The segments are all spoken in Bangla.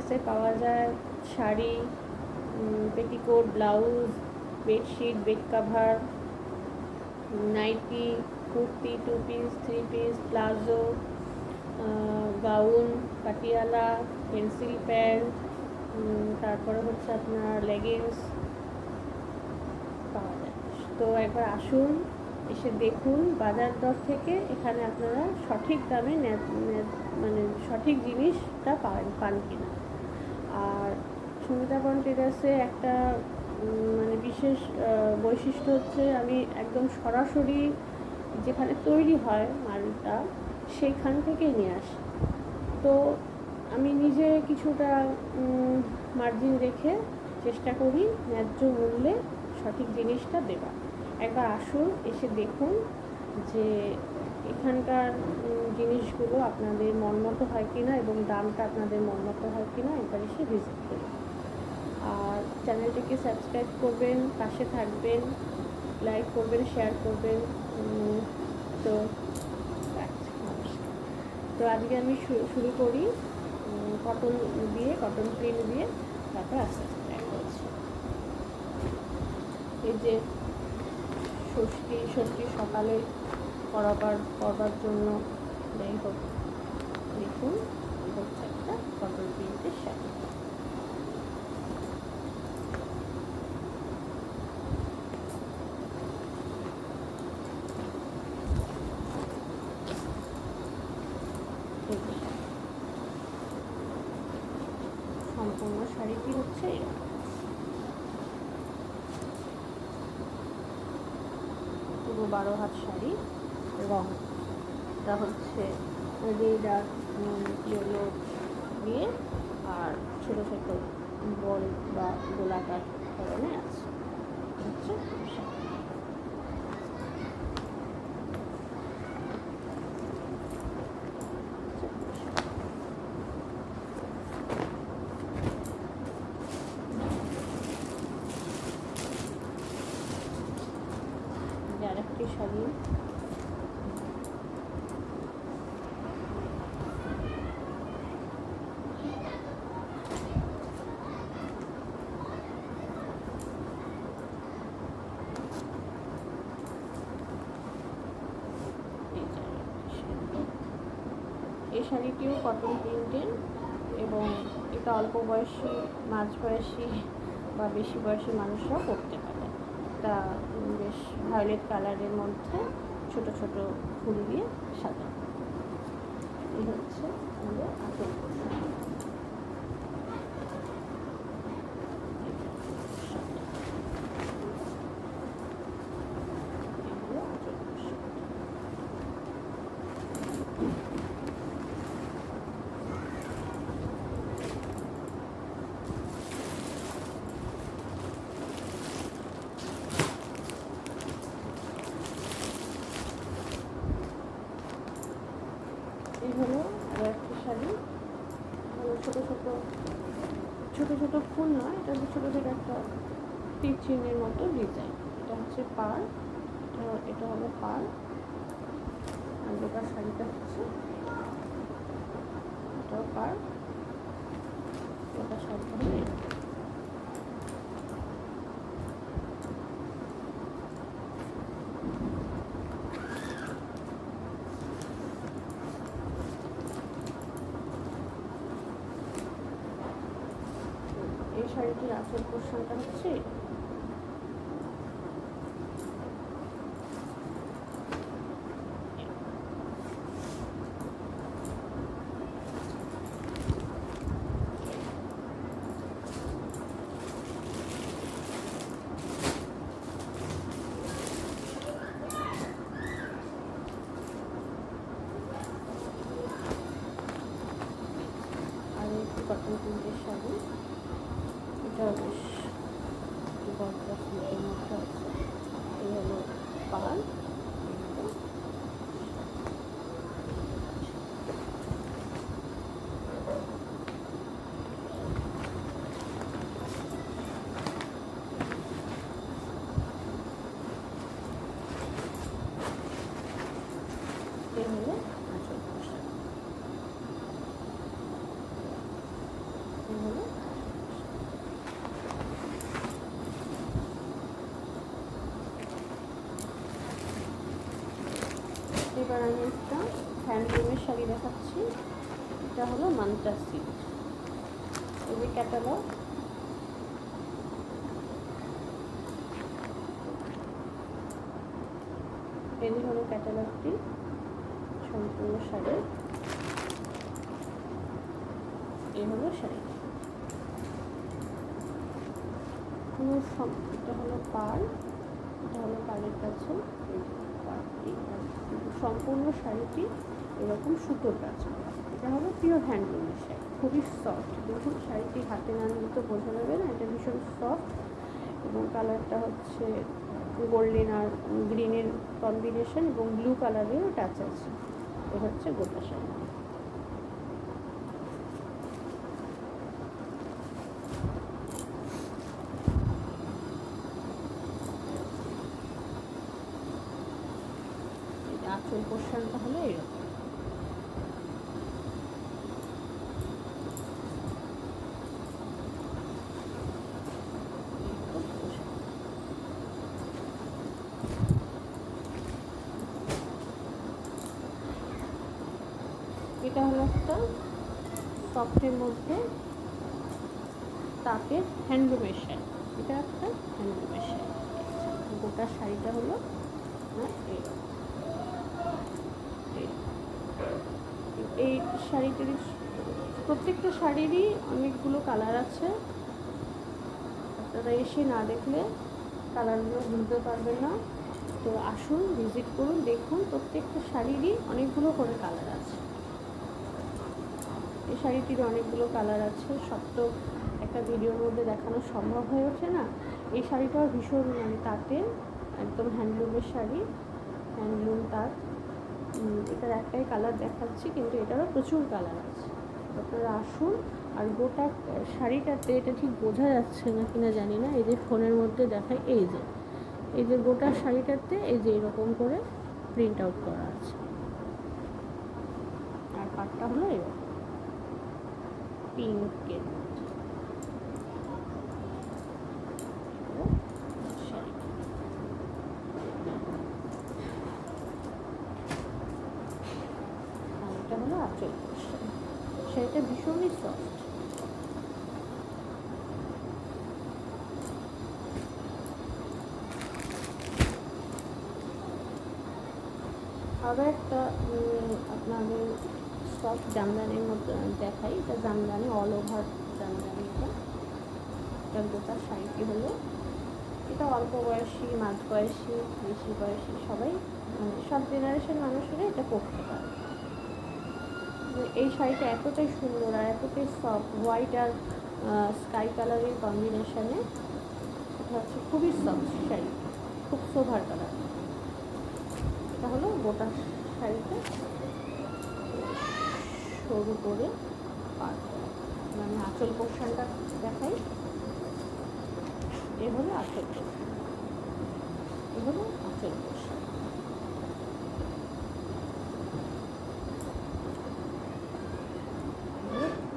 ট্রেডার্সে পাওয়া যায় sari, petticoat, blouse, bedsheet, bed cover, nightie, kurti, 2 piece, 3 piece, palazzo, gown, Patiala, pencil pant, তারপরে হচ্ছে আপনার লেগিংস পাওয়া যায়। তো একবার আসুন, এসে দেখুন বাজার দর থেকে এখানে আপনারা সঠিক দামে মানে সঠিক জিনিসটা পান কিনা। আর সুমিতাবন ট্রেডার্সে একটা মানে বিশেষ বৈশিষ্ট্য হচ্ছে আমি একদম সরাসরি যেখানে তৈরি হয় মালটা সেইখান থেকেই নিয়ে আসি। তো আমি নিজে কিছুটা মার্জিন রেখে চেষ্টা করি ন্যায্য মূল্যে সঠিক জিনিসটা দেবার। একবার আসুন, এসে দেখুন যে এখানকার জিনিসগুলো আপনাদের মনমতো হয় কিনা এবং দামটা আপনাদের মনমতো হয় কিনা, একবার এসে ভিজিট করুন। আর চ্যানেলটিকে সাবস্ক্রাইব করবেন, পাশে থাকবেন, লাইক করবেন, শেয়ার করবেন। তো তো আজকে আমি শুরু করি কটন প্রিন্ট দিয়ে, তারপর আস্তে আস্তে ট্রাই করছি। এই যে ষষ্ঠী সকালে করবার জন্য যাই হোক, দেখুন হচ্ছে একটা কটন প্রিন্টের শাড়ি। সম্পূর্ণ শাড়িটি হচ্ছে এরকম, পুরো 12 হাত শাড়ি। রংটা হচ্ছে রেড আর ইয়েলো দিয়ে, আর ছোটো ছোটো বল বা গোলাকার ধরনের আছে হচ্ছে শাড়ি। আরেকটি শাড়ি, এই শাড়িটিও কটন প্রিন্টের এবং এটা অল্প বয়সী, মাঝ বয়সী বা বেশি বয়সী মানুষরাও পরতে পারে। এটা বেশ ভায়োলেট কালারের মধ্যে ছোট ছোট ফুল দিয়ে সাজানো। এই হচ্ছে আমাদের আঁচল পোশাক। এই হলো আরও একটা শাড়ি, ছোটো ছোটো ফুল নয়, এটা ছোটো ছোটো একটা তীর চিহ্নের মতো ডিজাইন। এটা হচ্ছে পাড়, এটা হলো পাড়। আর গোটার শাড়িটা হচ্ছে এটাও পাড়, গোটার শাড়িটা হলো এই শাড়িটির আঁচল পোর্শনটা হচ্ছে কটন প্রিন্টের শাড়ি। এটা বেশ গর্জা সিল্কের মধ্যে আছে। এই হলো পাড়, এই হলো আঁচল পোশাক। হ্যান্ডলুমের শাড়ি দেখাচ্ছি। এটা হলো মান্ত্রা সিল্ক, এই যে ক্যাটালগ। এই যে হলো ক্যাটালগটি, সম্পূর্ণ শাড়ি। এই হলো শাড়ি। এটা হলো পাড়, এটা হলো পাড়ের কাছে সম্পূর্ণ শাড়িটি এরকম সুতোর কাজ করা। এটা হলো পিওর হ্যান্ডলুমের শাড়ি, খুবই সফট। দেখুন শাড়িটি হাতে না নিলে তো বোঝা যাবে না, এটা ভীষণ সফট। এবং কালারটা হচ্ছে গোল্ডেন আর গ্রিনের কম্বিনেশন এবং ব্লু কালারেরও টাচ আছে। এ হচ্ছে গোটা শাড়ি। আঁচল পোর্শনটা হলো এরকম। এটা হলো একটা সফটের মধ্যে তাঁতের হ্যান্ডলুমের শাড়ি। এটা একটা হ্যান্ডলুমের শাড়ি। গোটা শাড়িটা হলো এই শাড়িটির প্রত্যেকটা শাড়িরই অনেকগুলো কালার আছে। আপনারা এসে না দেখলে কালারগুলো বুঝতে পারবেন না। তো আসুন, ভিজিট করুন, দেখুন। প্রত্যেকটা শাড়িরই অনেকগুলো করে কালার আছে। এই শাড়িটির অনেকগুলো কালার আছে, সব তো একটা ভিডিওর মধ্যে দেখানো সম্ভব হয়ে ওঠে না। এই শাড়িটাও ভীষণ তাঁতের, একদম হ্যান্ডলুমের শাড়ি, হ্যান্ডলুম তাঁত। এটার একটাই কালার দেখাচ্ছি, কিন্তু এটারও প্রচুর কালার আছে। আপনারা আসুন। আর গোটা শাড়িটাতে এটা ঠিক বোঝা যাচ্ছে না কিনা জানি না, এই যে ফোনের মধ্যে দেখায়, এই যে গোটা শাড়িটাতে এই যে এরকম করে প্রিন্ট আউট করা আছে। আর পাটটা হলো এরকম পিঙ্কের মধ্যে। এটা হলো আঁচল পোর্শন। শাড়িটা ভীষণই সফট। আবার একটা আপনাদের সফট জামদানির মধ্যে দেখাই। এটা জামদানি, অল ওভার জামদানি। এটা গোটা শাড়িটি হলো, এটা অল্প বয়সী, মাঝ বয়সী, বেশি বয়সী সবাই, সব জেনারেশন মানুষেরা এটা পরতে পারে। এই শাড়িটা এতটাই সুন্দর আর এতটাই সফট, হোয়াইট আর স্কাই কালারের কম্বিনেশনে। এটা হচ্ছে খুবই সফট শাড়ি, খুব সোভার কালার। এটা হলো গোটা শাড়িতে সরু করে পার করা। আমি আঁচল পোর্শনটা দেখাই। এ হলো আঁচল পোর্শন, এ হলো আঁচল পোর্শন।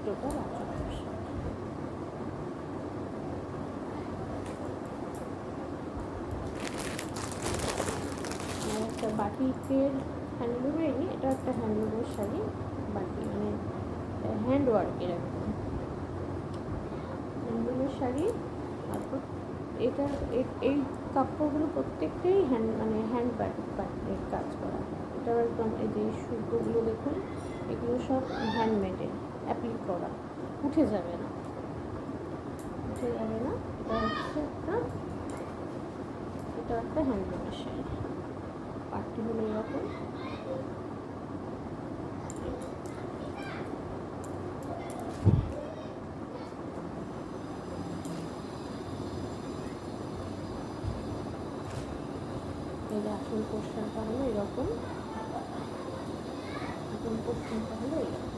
টোটাল আঁচল পোর্শন। আর একটা বাটিকের হ্যান্ডলুমের, এটা একটা হ্যান্ডলুমের শাড়ি, বাটি হ্যান্ড ওয়ার্কের একদম হ্যান্ডলুমের শাড়ি। তারপর এটা এই কাপড়গুলো প্রত্যেকটাই হ্যান্ড বাটিকের কাজ করা। এটাও একদম এই যে সুতোগুলো দেখুন, এগুলো সব হ্যান্ডমেডের, অ্যাপ্লিক করা, উঠে যাবে না, উঠে যাবে না। এটা একটা হ্যান্ডলুমের শাড়ি। পাটটি হলো এরকম। এই যে আসল পোর্শনটা হলো এরকম, আসল পোর্শনটা হলো এরকম।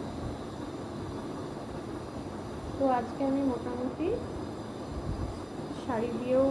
তো আজকে আমি মোটামুটি শাড়ি দিয়েও